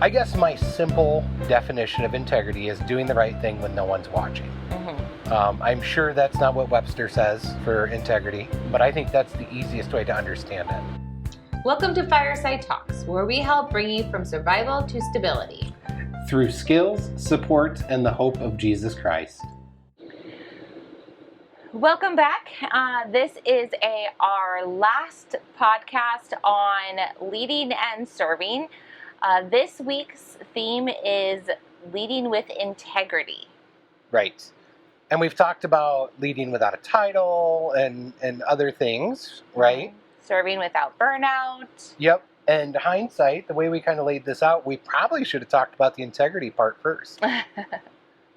I guess my simple definition of integrity is doing the right thing when no one's watching. I'm sure that's not what Webster says for integrity, but I think that's the easiest way to understand it. Welcome to Fireside Talks, where we help bring you from survival to stability. Through skills, support, and the hope of Jesus Christ. Welcome back. This is our last podcast on leading and serving. This week's theme is leading with integrity. Right. And we've talked about leading without a title and other things, right? Serving without burnout. Yep. And hindsight, the way we kind of laid this out, we probably should have talked about the integrity part first.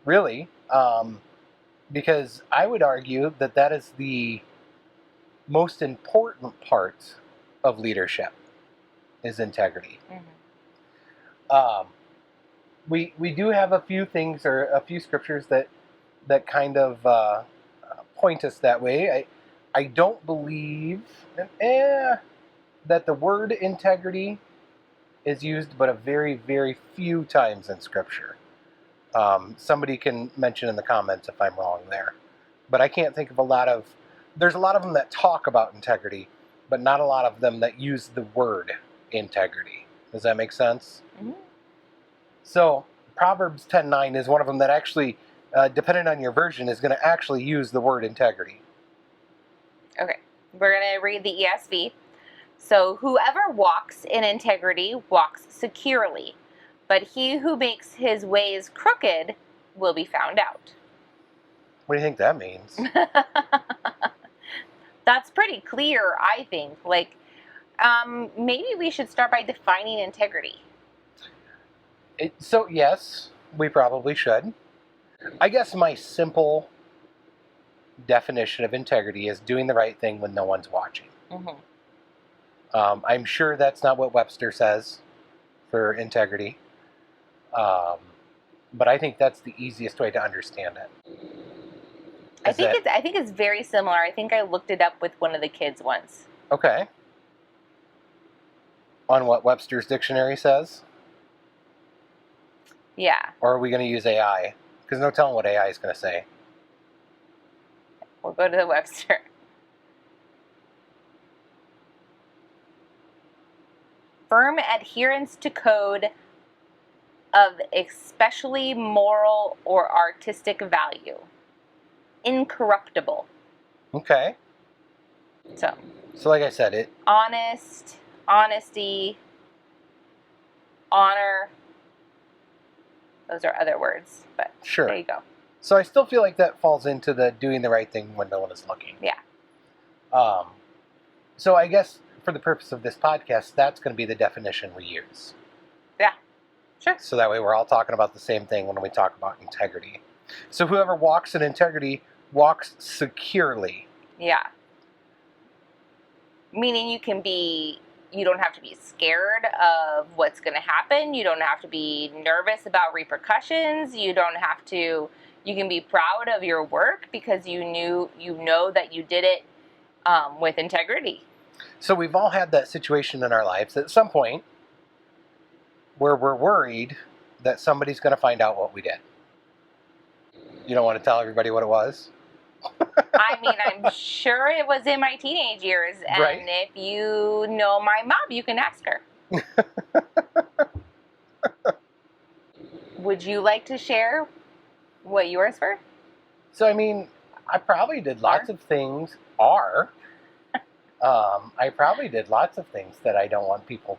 Really. Because I would argue that that is the most important part of leadership, is integrity. We do have a few things or a few scriptures that kind of point us that way. I don't believe that the word integrity is used but a very, very few times in Scripture. Somebody can mention in the comments if I'm wrong there. But I can't think of there's a lot of them that talk about integrity, but not a lot of them that use the word integrity. Does that make sense? Mm-hmm. So Proverbs 10:9 is one of them that actually, depending on your version, is going to actually use the word integrity. Okay, we're going to read the ESV. So, whoever walks in integrity walks securely, but he who makes his ways crooked will be found out. What do you think that means? That's pretty clear, I think. Maybe we should start by defining integrity. So, yes, we probably should. I guess my simple definition of integrity is doing the right thing when no one's watching. I'm sure that's not what Webster says for integrity, but I think that's the easiest way to understand it. I think it's very similar. I think I looked it up with one of the kids once. Okay. On what Webster's dictionary says? Yeah. Or are we going to use AI? Because no telling what AI is going to say. We'll go to the Webster. Firm adherence to code of especially moral or artistic value. Incorruptible. Okay. So like I said, honest, honesty, honor. Those are other words, but sure. There you go. So I still feel like that falls into the doing the right thing when no one is looking. Yeah. So I guess for the purpose of this podcast, that's going to be the definition we use. Yeah, sure. So that way we're all talking about the same thing when we talk about integrity. So whoever walks in integrity walks securely. Yeah. Meaning you don't have to be scared of what's going to happen. You don't have to be nervous about repercussions. You can be proud of your work because you know that you did it with integrity. So we've all had that situation in our lives at some point where we're worried that somebody's going to find out what we did. You don't want to tell everybody what it was? I mean, I'm sure it was in my teenage years. And right. If you know my mom, you can ask her. Would you like to share what yours were? So, I mean, I probably did lots of things. I probably did lots of things that I didn't want people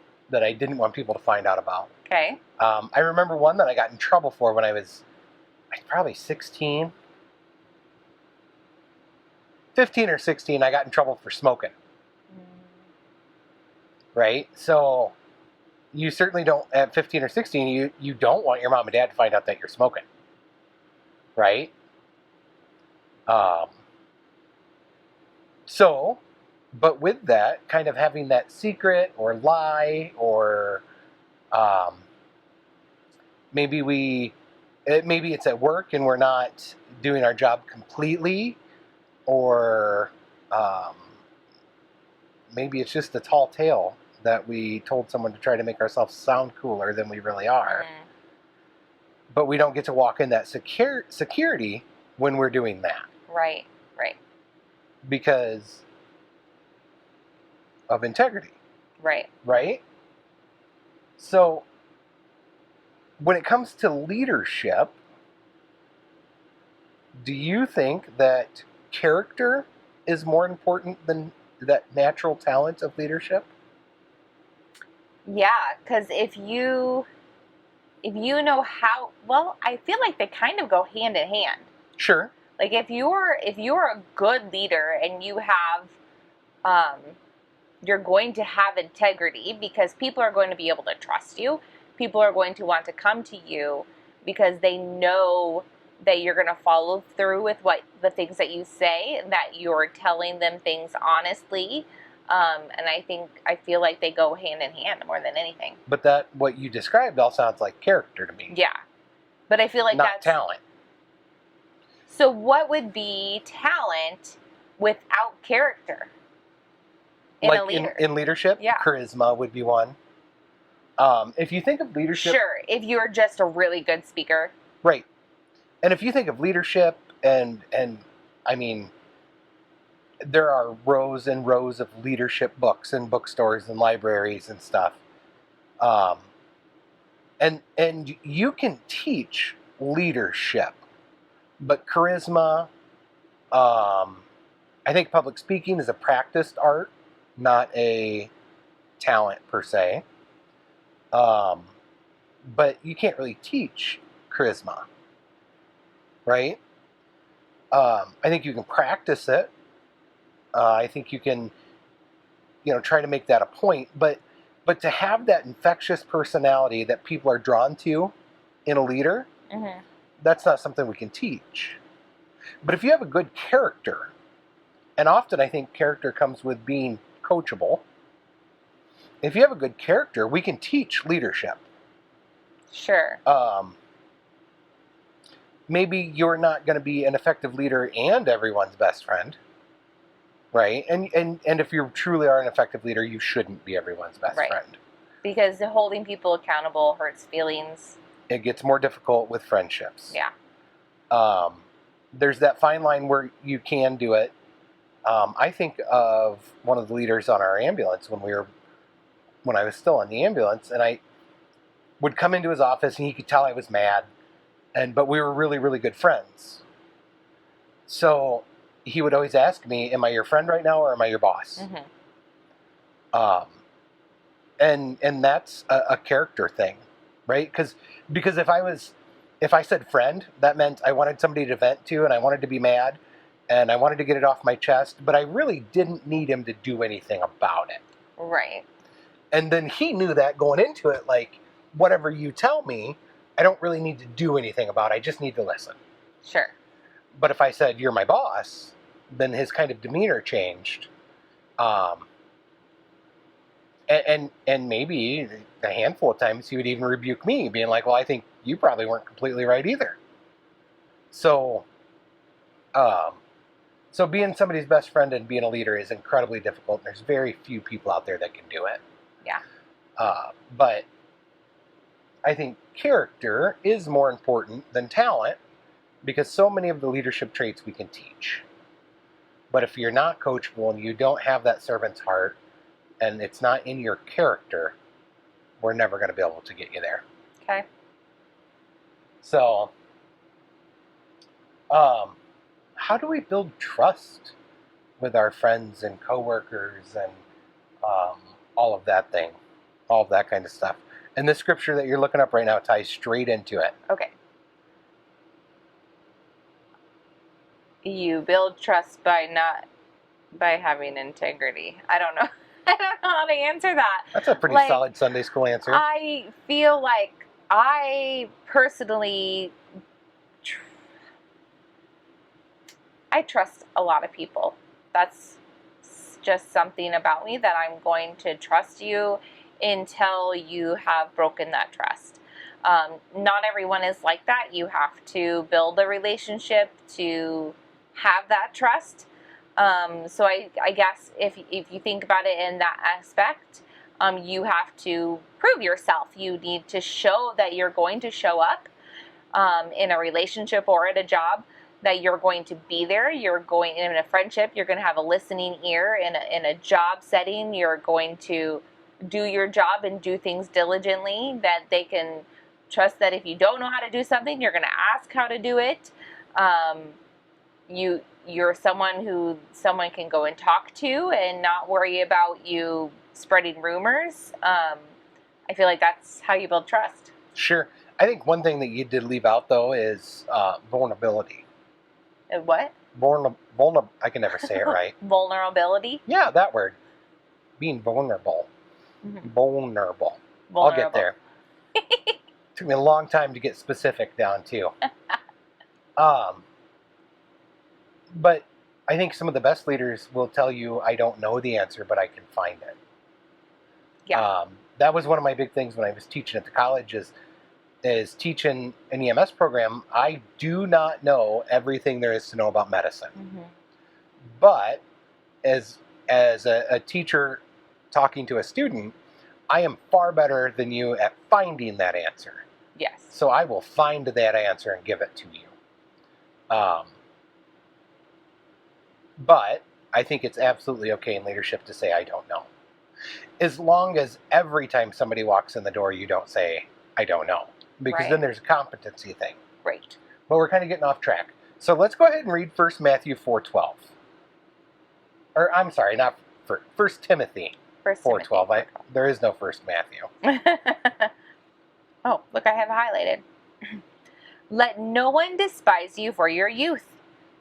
to find out about. Okay. I remember one that I got in trouble for when I was probably 16. 15 or 16, I got in trouble for smoking. Right? So, you certainly don't, at 15 or 16, you don't want your mom and dad to find out that you're smoking. Right? But with that, kind of having that secret or lie or maybe it's at work and we're not doing our job completely, or maybe it's just a tall tale that we told someone to try to make ourselves sound cooler than we really are. Mhm. But we don't get to walk in that security when we're doing that Right. Right. because of integrity, Right. right? So when it comes to leadership, do you think that character is more important than that natural talent of leadership? Yeah, because if you know how, well, I feel like they kind of go hand in hand. Sure. Like if you're a good leader and you have um, you're going to have integrity because people are going to be able to trust you. People are going to want to come to you because they know that you're going to follow through with what the things that you say, that you're telling them things honestly. And I feel like they go hand in hand more than anything. But that what you described all sounds like character to me, Yeah. But I feel like not that's talent. so what would be talent without character in a Like leader? in leadership, Yeah. charisma would be one. If you think of leadership, Sure, if you're just a really good speaker. right, and if you think of leadership, and I mean, there are rows and rows of leadership books in bookstores and libraries and stuff, um, and you can teach leadership, but charisma. I think public speaking is a practiced art, not a talent per se. Um, but you can't really teach charisma, right? I think you can practice it. I think you can, try to make that a point. But to have that infectious personality that people are drawn to in a leader, Mm-hmm. that's not something we can teach. But if you have a good character, and often I think character comes with being coachable. If you have a good character, we can teach leadership. Sure. Maybe you're not going to be an effective leader and everyone's best friend, right? And if you truly are an effective leader, you shouldn't be everyone's best Right. friend. Because holding people accountable hurts feelings. It gets more difficult with friendships. Yeah. There's that fine line where you can do it. I think of one of the leaders on our ambulance when I was still on the ambulance, and I would come into his office and he could tell I was mad, but we were really, really good friends. So he would always ask me, "Am I your friend right now, or am I your boss?" Mm-hmm. And that's a character thing, right? Because if I said friend, that meant I wanted somebody to vent to, and I wanted to be mad, and I wanted to get it off my chest, but I really didn't need him to do anything about it. Right. And then he knew that going into it, like, whatever you tell me, I don't really need to do anything about it. I just need to listen. Sure. But if I said, "You're my boss," then his kind of demeanor changed. And maybe a handful of times he would even rebuke me, being like, "Well, I think you probably weren't completely right either." So, so being somebody's best friend and being a leader is incredibly difficult. And there's very few people out there that can do it. Yeah. But I think character is more important than talent because so many of the leadership traits we can teach. But if you're not coachable and you don't have that servant's heart and it's not in your character, we're never going to be able to get you there. Okay. So, how do we build trust with our friends and coworkers and all of that kind of stuff? And the scripture that you're looking up right now ties straight into it. Okay. You build trust by having integrity. I don't know. I don't know how to answer that. That's a pretty solid Sunday school answer. I feel like I personally I trust a lot of people. That's just something about me that I'm going to trust you until you have broken that trust. Not everyone is like that. You have to build a relationship to have that trust. So I guess if you think about it in that aspect, You have to prove yourself. You need to show that you're going to show up in a relationship or at a job, that you're going to be there. You're going in a friendship. You're going to have a listening ear. In a job setting, you're going to do your job and do things diligently, that they can trust that if you don't know how to do something, you're going to ask how to do it. You're someone who someone can go and talk to and not worry about you spreading rumors. I feel like that's how you build trust. Sure. I think one thing that you did leave out, though, is vulnerability. What? I can never say it right. Vulnerability? Yeah, that word. Being vulnerable. Mm-hmm. Vulnerable. Vulnerable. I'll get there. Took me a long time to get specific down, too. But I think some of the best leaders will tell you, I don't know the answer, but I can find it. Yeah. That was one of my big things when I was teaching at the college is teaching an EMS program. I do not know everything there is to know about medicine. Mm-hmm. But as a teacher talking to a student, I am far better than you at finding that answer. Yes. So I will find that answer and give it to you. But I think it's absolutely okay in leadership to say, I don't know. As long as every time somebody walks in the door, you don't say, I don't know. Because then there's a competency thing. Right. But we're kind of getting off track. So let's go ahead and read 1 Matthew 4:12. Or, I'm sorry, not 1 Timothy 4:12. There is no 1 Matthew. Oh, look, I have it highlighted. Let no one despise you for your youth,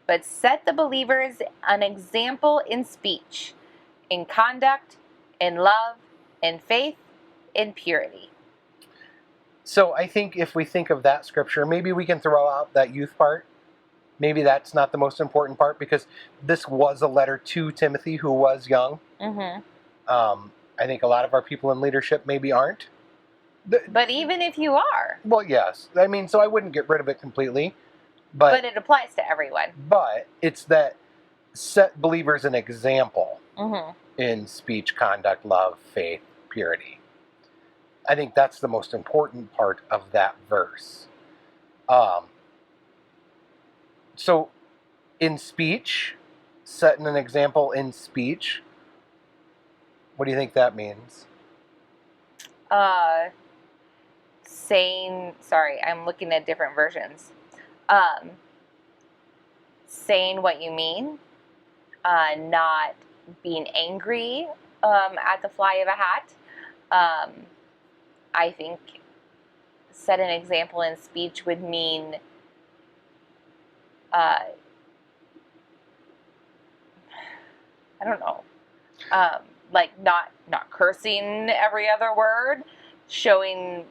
but set the believers an example in speech, in conduct, in love, in faith, in purity. So I think if we think of that scripture, maybe we can throw out that youth part. Maybe that's not the most important part, because this was a letter to Timothy, who was young. Mm-hmm. I think a lot of our people in leadership maybe aren't. But even if you are. Well, yes. I mean, so I wouldn't get rid of it completely. But it applies to everyone. But it's that set believers an example mm-hmm. in speech, conduct, love, faith, purity. I think that's the most important part of that verse. So in speech, setting an example in speech, what do you think that means? Sorry, I'm looking at different versions. Saying what you mean, not being angry at the fly of a hat. I think set an example in speech would mean I don't know, like not cursing every other word, showing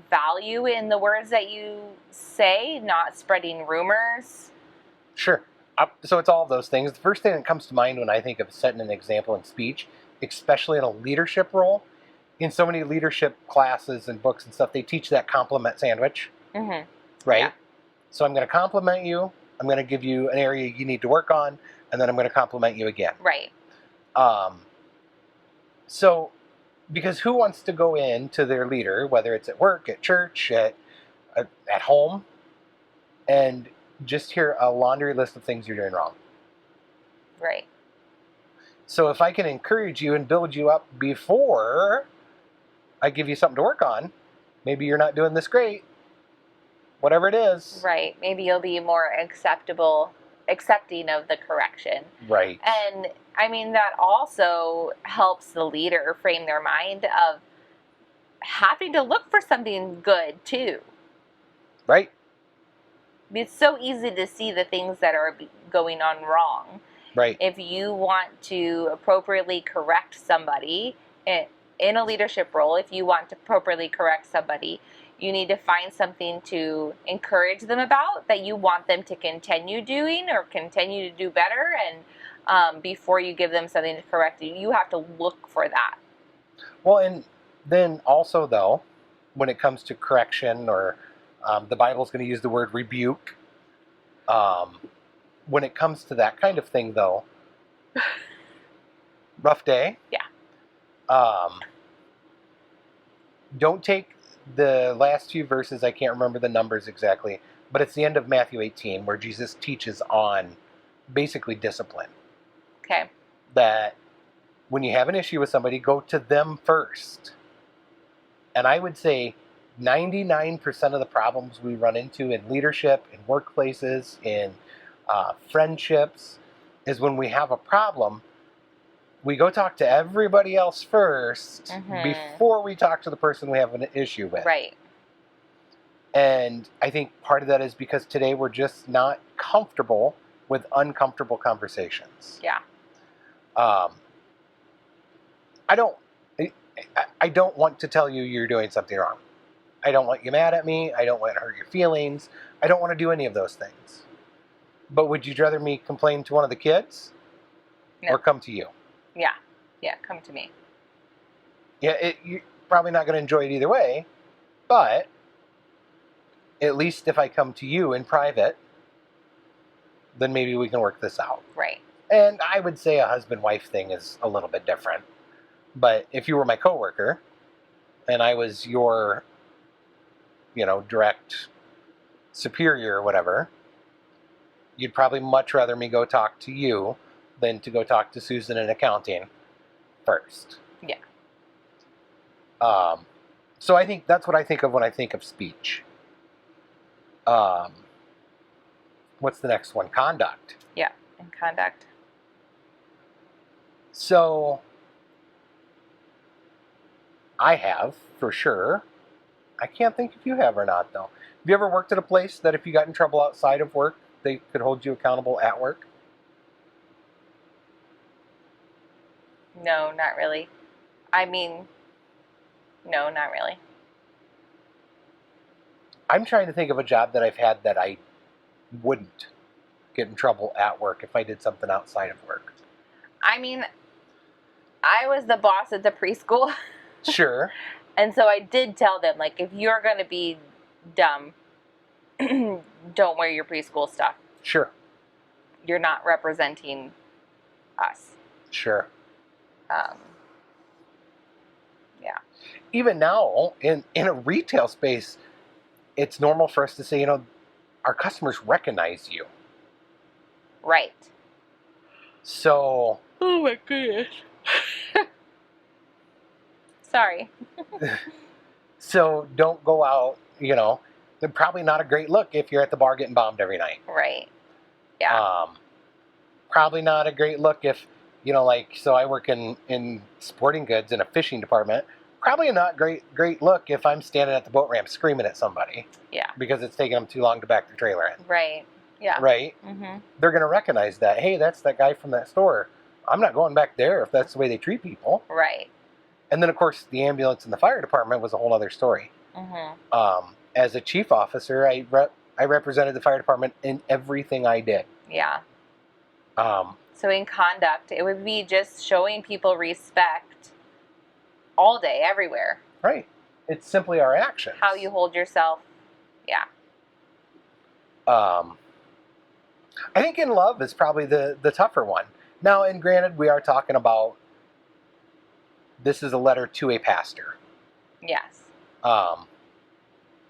value in the words that you say, not spreading rumors. Sure. So it's all of those things. The first thing that comes to mind when I think of setting an example in speech, especially in a leadership role, in so many leadership classes and books and stuff, they teach that compliment sandwich. Mm-hmm. Right? Yeah. So I'm going to compliment you. I'm going to give you an area you need to work on, and then I'm going to compliment you again. Right. So, because who wants to go in to their leader, whether it's at work, at church, at home, and just hear a laundry list of things you're doing wrong? Right. So if I can encourage you and build you up before I give you something to work on, maybe you're not doing this great, whatever it is. Right. Maybe you'll be more accepting of the correction. Right. And I mean, that also helps the leader frame their mind of having to look for something good too. Right. It's so easy to see the things that are going on wrong. Right. If you want to appropriately correct somebody in a leadership role, if you want to appropriately correct somebody, you need to find something to encourage them about, that you want them to continue doing or continue to do better. And before you give them something to correct, you have to look for that. Well, and then also, though, when it comes to correction, or the Bible's going to use the word rebuke, when it comes to that kind of thing, though, rough day. Yeah. don't take the last few verses. I can't remember the numbers exactly, but it's the end of Matthew 18 where Jesus teaches on basically discipline. Okay. That when you have an issue with somebody, go to them first. And I would say 99% of the problems we run into in leadership, in workplaces, in friendships, is when we have a problem, we go talk to everybody else first before we talk to the person we have an issue with. Right. And I think part of that is because today we're just not comfortable with uncomfortable conversations. Yeah. I don't want to tell you you're doing something wrong. I don't want you mad at me. I don't want to hurt your feelings. I don't want to do any of those things. But would you rather me complain to one of the kids No. or come to you? Yeah. Yeah. Come to me. Yeah, you're probably not going to enjoy it either way, but at least if I come to you in private, then maybe we can work this out. Right. And I would say a husband-wife thing is a little bit different. But if you were my coworker and I was your, direct superior or whatever, you'd probably much rather me go talk to you than to go talk to Susan in accounting first. Yeah. So I think that's what I think of when I think of speech. What's the next one? Conduct. Yeah. And conduct. So I have, for sure. I can't think if you have or not, though. Have you ever worked at a place that if you got in trouble outside of work, they could hold you accountable at work? No, not really. I mean, no, not really. I'm trying to think of a job that I've had that I wouldn't get in trouble at work if I did something outside of work. I mean, I was the boss at the preschool. Sure. And so I did tell them, like, if you're going to be dumb, don't wear your preschool stuff. Sure. You're not representing us. Sure. Yeah. Even now, in a retail space, it's normal for us to say, our customers recognize you. Right. So... Oh my goodness. Sorry. So don't go out, they're probably not a great look if you're at the bar getting bombed every night. Right. Yeah. Probably not a great look if, so I work in sporting goods in a fishing department. Probably not great look if I'm standing at the boat ramp screaming at somebody. Yeah. Because it's taking them too long to back their trailer in. Right. Yeah. Right? Mm-hmm. They're going to recognize that. Hey, that's that guy from that store. I'm not going back there if that's the way they treat people. Right. And then, of course, the ambulance and the fire department was a whole other story. Mm-hmm. As a chief officer, I represented the fire department in everything I did. Yeah. So in conduct, it would be just showing people respect all day, everywhere. Right. It's simply our actions. How you hold yourself. Yeah. I think in love is probably the tougher one. Now, and granted, we are talking about this is a letter to a pastor. Yes.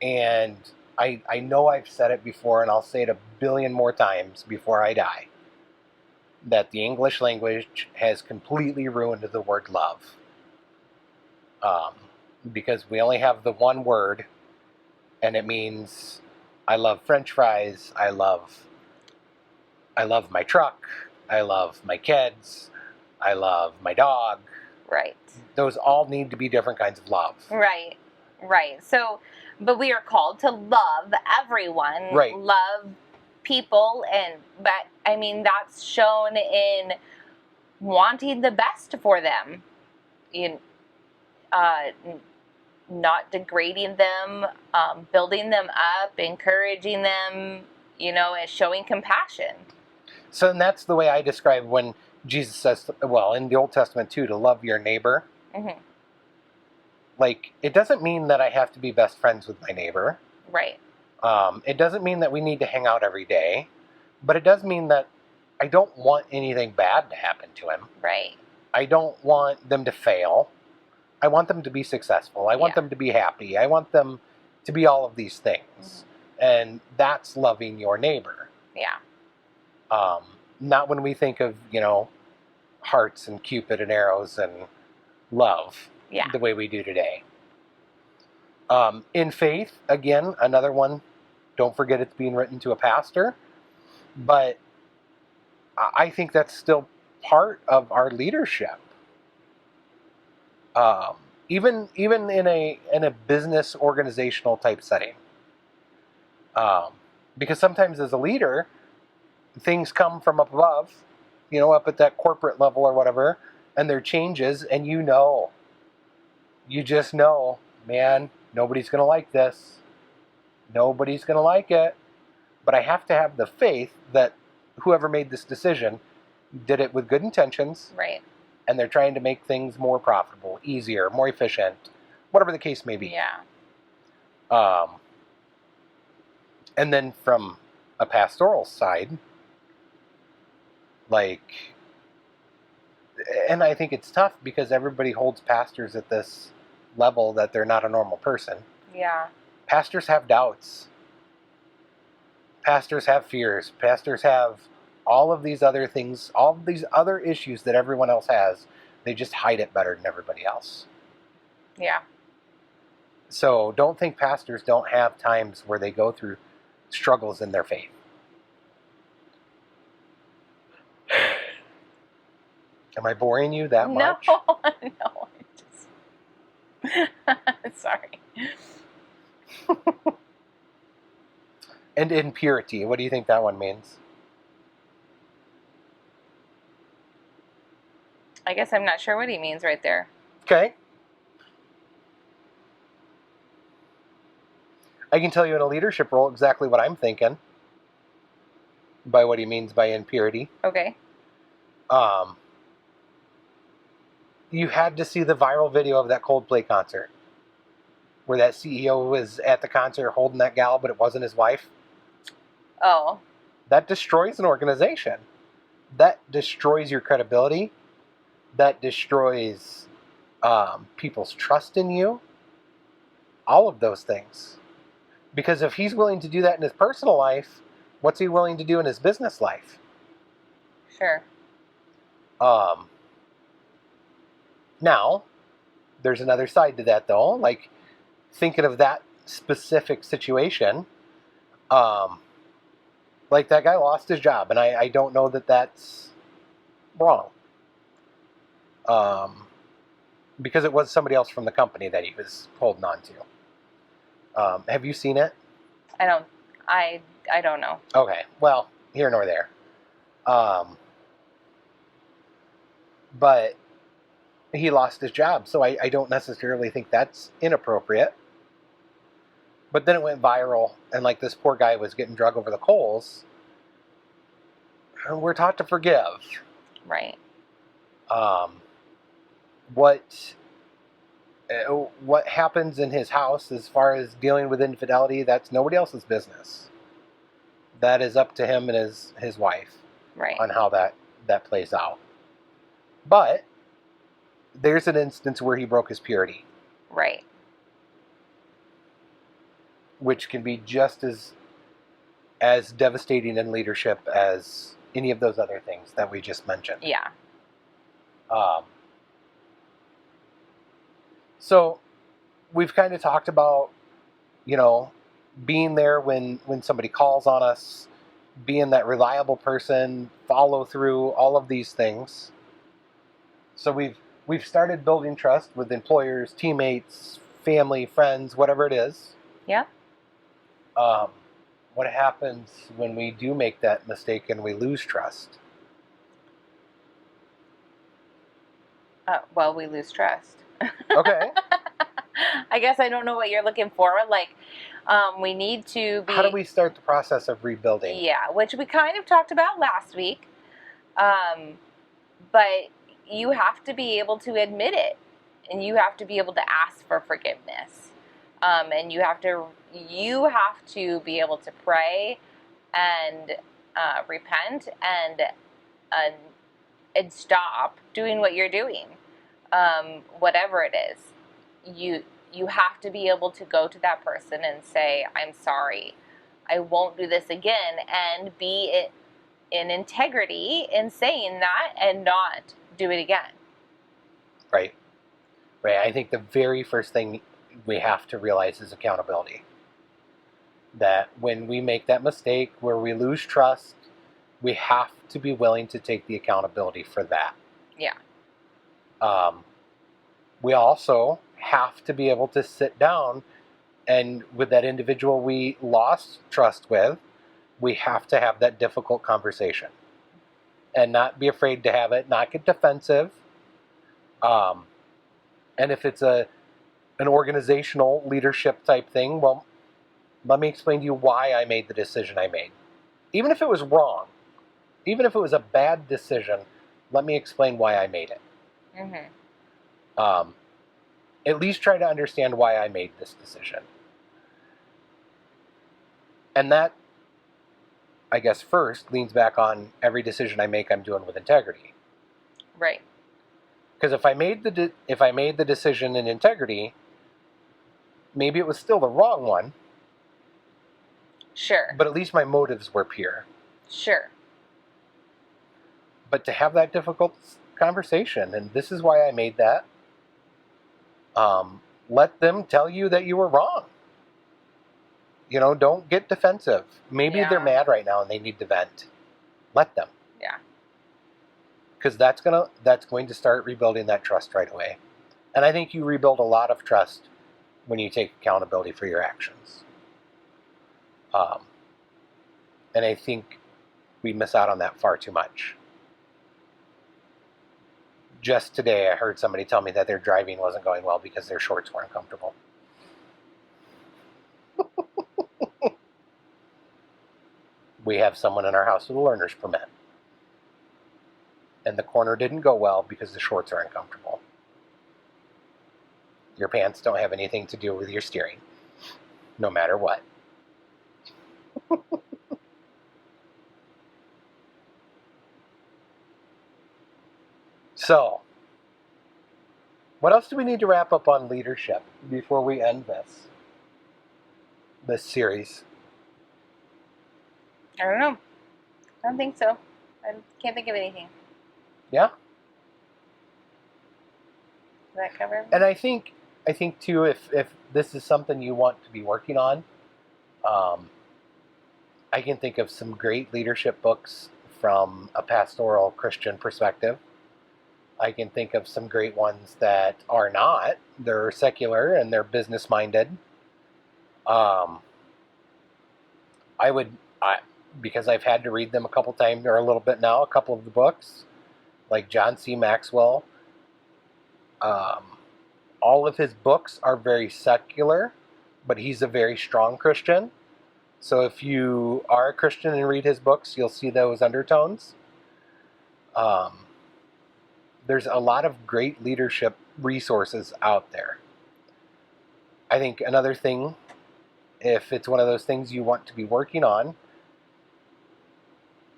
And I know I've said it before, and I'll say it a billion more times before I die, that the English language has completely ruined the word love. Because we only have the one word, and it means I love French fries, I love my truck, I love my kids, I love my dog. Right. Those all need to be different kinds of love. Right. Right. So, but we are called to love everyone. Right. Love people, but I mean, that's shown in wanting the best for them. Not degrading them, building them up, encouraging them, and showing compassion. So, and that's the way I describe when Jesus says, well, in the Old Testament too, to love your neighbor. Mm-hmm. Like, it doesn't mean that I have to be best friends with my neighbor. Right. It doesn't mean that we need to hang out every day, but it does mean that I don't want anything bad to happen to him. Right. I don't want them to fail. I want them to be successful. I want Yeah. them to be happy. I want them to be all of these things. And that's loving your neighbor. Yeah. Not when we think of, hearts and Cupid and arrows and love Yeah. the way we do today. In faith, again, another one, don't forget it's being written to a pastor. But I think that's still part of our leadership. Even in a business organizational type setting. Because sometimes as a leader, things come from up above, up at that corporate level or whatever, and there are changes, and you just know, man, nobody's going to like this. Nobody's going to like it. But I have to have the faith that whoever made this decision did it with good intentions. Right. And they're trying to make things more profitable, easier, more efficient, whatever the case may be. Yeah. And then from a pastoral side, and I think it's tough because everybody holds pastors at this level that they're not a normal person. Yeah. Pastors have doubts. Pastors have fears. Pastors have all of these other things, all of these other issues that everyone else has. They just hide it better than everybody else. Yeah. So don't think pastors don't have times where they go through struggles in their faith. Am I boring you that much? No, sorry. And impurity, what do you think that one means? I guess I'm not sure what he means right there. Okay. I can tell you in a leadership role exactly what I'm thinking by what he means by impurity. Okay. You had to see the viral video of that Coldplay concert where that CEO was at the concert holding that gal, but it wasn't his wife. Oh. That destroys an organization. That destroys your credibility. That destroys people's trust in you. All of those things. Because if he's willing to do that in his personal life, what's he willing to do in his business life? Sure. Now, there's another side to that, though. Like, thinking of that specific situation, like that guy lost his job, and I don't know that that's wrong. Because it was somebody else from the company that he was holding on to. Have you seen it? I don't know. Okay, well, here nor there. But he lost his job, so I don't necessarily think that's inappropriate. But then it went viral, and like this poor guy was getting drug over the coals. We're taught to forgive. Right. What happens in his house as far as dealing with infidelity, that's nobody else's business. That is up to him and his wife. Right. On how that plays out. But there's an instance where he broke his purity. Right. Which can be just as devastating in leadership as any of those other things that we just mentioned. Yeah. So we've kind of talked about, being there when somebody calls on us, being that reliable person, follow through, all of these things. So we've started building trust with employers, teammates, family, friends, whatever it is. Yeah. What happens when we do make that mistake and we lose trust? Well, we lose trust. Okay. I guess I don't know what you're looking for. Like, we need to be... How do we start the process of rebuilding? Yeah, which we kind of talked about last week. But you have to be able to admit it. And you have to be able to ask for forgiveness. And you have to be able to pray and repent and stop doing what you're doing. whatever it is, you have to be able to go to that person and say, I'm sorry, I won't do this again, and be in integrity in saying that and not do it again. Right. Right. I think the very first thing we have to realize is accountability. That when we make that mistake where we lose trust, we have to be willing to take the accountability for that. Yeah. We also have to be able to sit down and with that individual we lost trust with, we have to have that difficult conversation and not be afraid to have it, not get defensive. And if it's an organizational leadership type thing, well, let me explain to you why I made the decision I made. Even if it was wrong, even if it was a bad decision, let me explain why I made it. At least try to understand why I made this decision. And that, I guess, first leans back on every decision I make, I'm doing with integrity. Right. Because if I made the decision in integrity, maybe it was still the wrong one. Sure. But at least my motives were pure. Sure. But to have that difficult conversation, and this is why I made that, let them tell you that you were wrong. You know, don't get defensive. Maybe they're mad right now and they need to vent. Let them. Yeah. Because that's going to start rebuilding that trust right away. And I think you rebuild a lot of trust when you take accountability for your actions. And I think we miss out on that far too much. Just today, I heard somebody tell me that their driving wasn't going well because their shorts weren't comfortable. We have someone in our house with a learner's permit. And the corner didn't go well because the shorts are uncomfortable. Your pants don't have anything to do with your steering, no matter what. So, what else do we need to wrap up on leadership before we end this series? I don't know. I don't think so. I can't think of anything. Yeah? Does that cover everything? And I think too, if this is something you want to be working on, I can think of some great leadership books from a pastoral Christian perspective. I can think of some great ones that are not. They're secular and they're business minded. Because I've had to read them a couple times or a little bit now, a couple of the books, like John C. Maxwell. All of his books are very secular, but he's a very strong Christian. So if you are a Christian and read his books, you'll see those undertones. There's a lot of great leadership resources out there. I think another thing, if it's one of those things you want to be working on,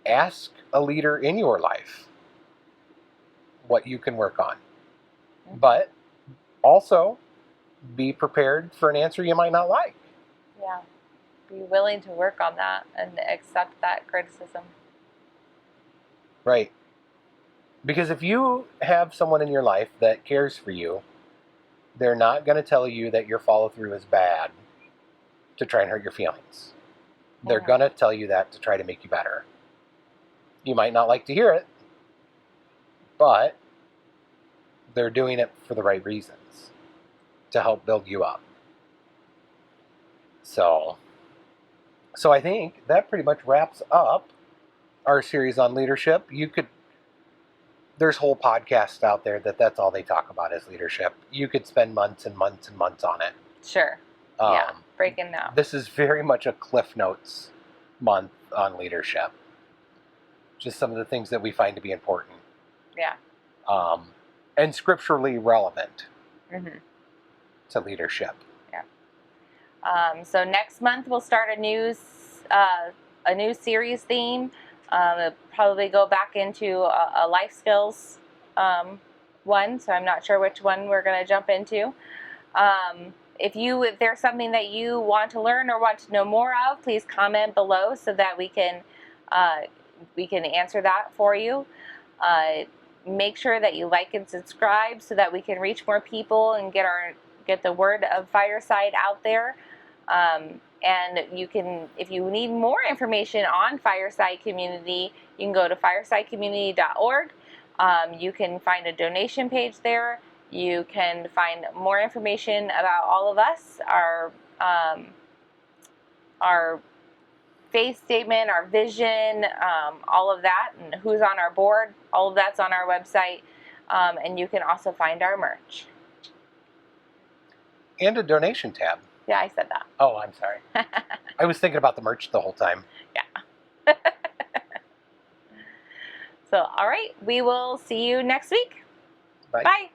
ask a leader in your life what you can work on. But also be prepared for an answer you might not like. Yeah. Be willing to work on that and accept that criticism. Right. Because if you have someone in your life that cares for you, they're not going to tell you that your follow through is bad to try and hurt your feelings. They're going to tell you that to try to make you better. You might not like to hear it, but they're doing it for the right reasons, to help build you up. So I think that pretty much wraps up our series on leadership. There's whole podcasts out there that's all they talk about is leadership. You could spend months and months and months on it. Sure. Breaking down. This is very much a Cliff Notes month on leadership. Just some of the things that we find to be important. Yeah. And scripturally relevant to leadership. Yeah. So next month we'll start a new series theme. We'll probably go back into a life skills one, so I'm not sure which one we're going to jump into. If there's something that you want to learn or want to know more of, please comment below so that we can answer that for you. Make sure that you like and subscribe so that we can reach more people and get the word of Fireside out there. And you can, if you need more information on Fireside Community, you can go to firesidecommunity.org. You can find a donation page there. You can find more information about all of us, our faith statement, our vision, all of that, and who's on our board. All of that's on our website. And you can also find our merch. And a donation tab. Yeah, I said that. Oh, I'm sorry. I was thinking about the merch the whole time. Yeah. So, all right. We will see you next week. Bye. Bye.